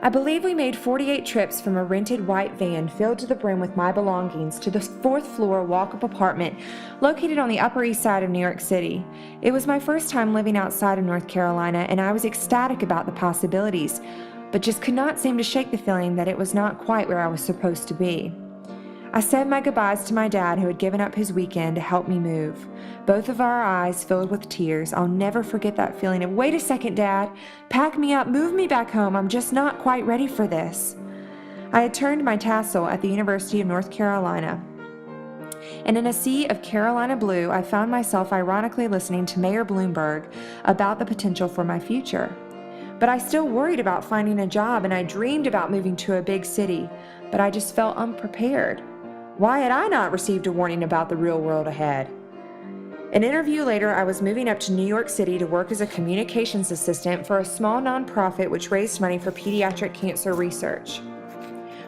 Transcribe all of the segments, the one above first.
I believe we made 48 trips from a rented white van filled to the brim with my belongings to the fourth floor walk-up apartment located on the Upper East Side of New York City. It was my first time living outside of North Carolina, and I was ecstatic about the possibilities, but just could not seem to shake the feeling that it was not quite where I was supposed to be. I said my goodbyes to my dad, who had given up his weekend to help me move. Both of our eyes filled with tears. I'll never forget that feeling of, "Wait a second, Dad. Pack me up, move me back home. I'm just not quite ready for this." I had turned my tassel at the University of North Carolina, and in a sea of Carolina blue, I found myself ironically listening to Mayor Bloomberg about the potential for my future. But I still worried about finding a job, and I dreamed about moving to a big city, but I just felt unprepared. Why had I not received a warning about the real world ahead? An interview later, I was moving up to New York City to work as a communications assistant for a small nonprofit which raised money for pediatric cancer research.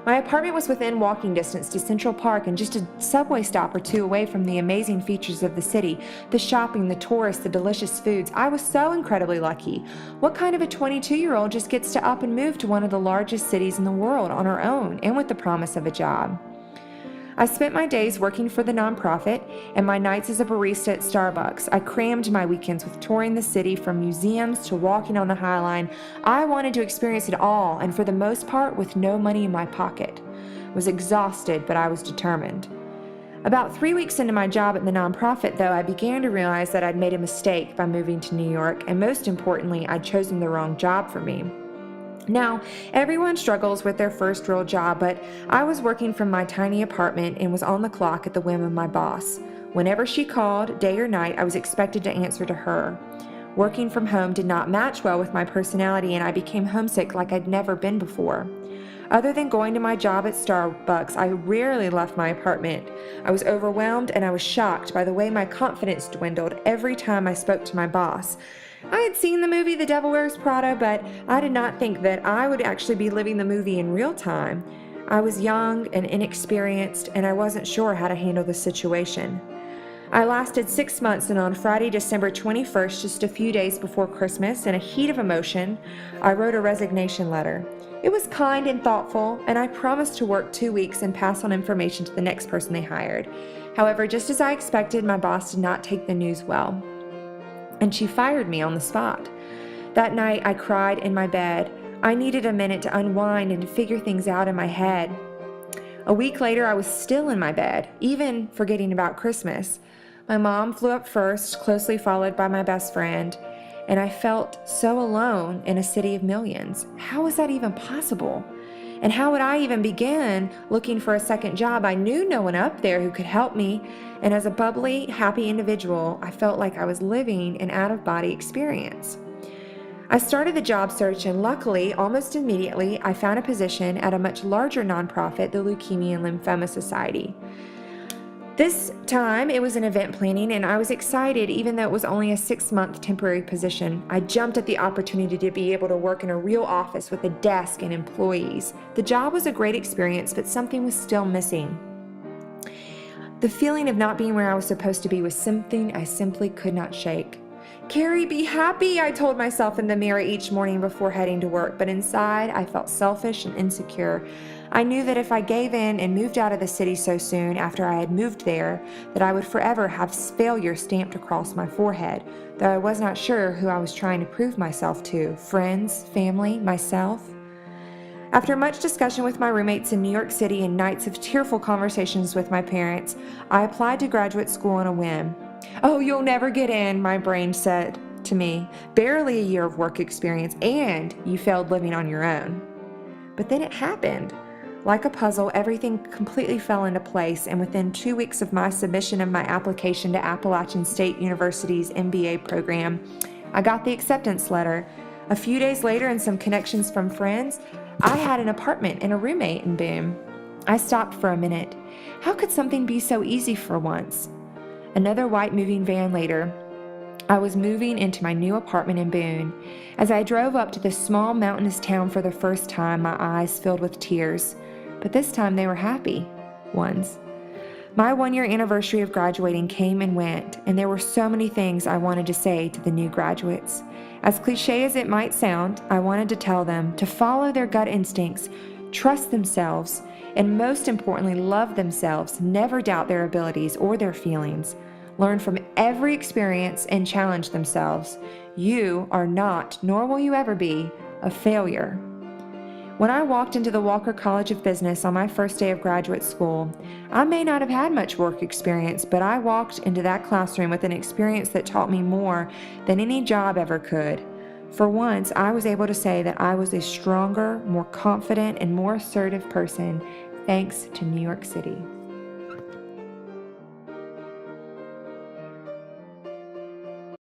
My apartment was within walking distance to Central Park and just a subway stop or two away from the amazing features of the city, the shopping, the tourists, the delicious foods. I was so incredibly lucky. What kind of a 22-year-old just gets to up and move to one of the largest cities in the world on her own and with the promise of a job? I spent my days working for the nonprofit and my nights as a barista at Starbucks. I crammed my weekends with touring the city, from museums to walking on the High Line. I wanted to experience it all, and for the most part with no money in my pocket. I was exhausted, but I was determined. About 3 weeks into my job at the nonprofit, though, I began to realize that I'd made a mistake by moving to New York, and most importantly, I'd chosen the wrong job for me. Now, everyone struggles with their first real job, but I was working from my tiny apartment and was on the clock at the whim of my boss. Whenever she called, day or night, I was expected to answer to her. Working from home did not match well with my personality, and I became homesick like I'd never been before. Other than going to my job at Starbucks, I rarely left my apartment. I was overwhelmed, and I was shocked by the way my confidence dwindled every time I spoke to my boss. I had seen the movie The Devil Wears Prada, but I did not think that I would actually be living the movie in real time. I was young and inexperienced, and I wasn't sure how to handle the situation. I lasted 6 months, and on Friday, December 21st, just a few days before Christmas, in a heat of emotion, I wrote a resignation letter. It was kind and thoughtful, and I promised to work 2 weeks and pass on information to the next person they hired. However, just as I expected, my boss did not take the news well, and she fired me on the spot. That night, I cried in my bed. I needed a minute to unwind and to figure things out in my head. A week later, I was still in my bed, even forgetting about Christmas. My mom flew up first, closely followed by my best friend, and I felt so alone in a city of millions. How was that even possible? And how would I even begin looking for a second job? I knew no one up there who could help me, and as a bubbly, happy individual, I felt like I was living an out-of-body experience. I started the job search, and luckily, almost immediately, I found a position at a much larger nonprofit, the Leukemia and Lymphoma Society. This time, it was in event planning, and I was excited even though it was only a 6-month temporary position. I jumped at the opportunity to be able to work in a real office with a desk and employees. The job was a great experience, but something was still missing. The feeling of not being where I was supposed to be was something I simply could not shake. "Carrie, be happy," I told myself in the mirror each morning before heading to work, but inside I felt selfish and insecure. I knew that if I gave in and moved out of the city so soon after I had moved there, that I would forever have failure stamped across my forehead, though I was not sure who I was trying to prove myself to: friends, family, myself. After much discussion with my roommates in New York City and nights of tearful conversations with my parents, I applied to graduate school on a whim. "Oh, you'll never get in," my brain said to me. "Barely a year of work experience, and you failed living on your own." But then it happened. Like a puzzle, everything completely fell into place, and within 2 weeks of my submission of my application to Appalachian State University's MBA program, I got the acceptance letter. A few days later, and some connections from friends, I had an apartment and a roommate, and boom. I stopped for a minute. How could something be so easy for once? Another white moving van later, I was moving into my new apartment in Boone. As I drove up to this small mountainous town for the first time, my eyes filled with tears. But this time they were happy ones. My 1-year anniversary of graduating came and went, and there were so many things I wanted to say to the new graduates. As cliche as it might sound, I wanted to tell them to follow their gut instincts, trust themselves, and most importantly, love themselves, never doubt their abilities or their feelings. Learn from every experience and challenge themselves. You are not, nor will you ever be, a failure. When I walked into the Walker College of Business on my first day of graduate school, I may not have had much work experience, but I walked into that classroom with an experience that taught me more than any job ever could. For once, I was able to say that I was a stronger, more confident, and more assertive person thanks to New York City.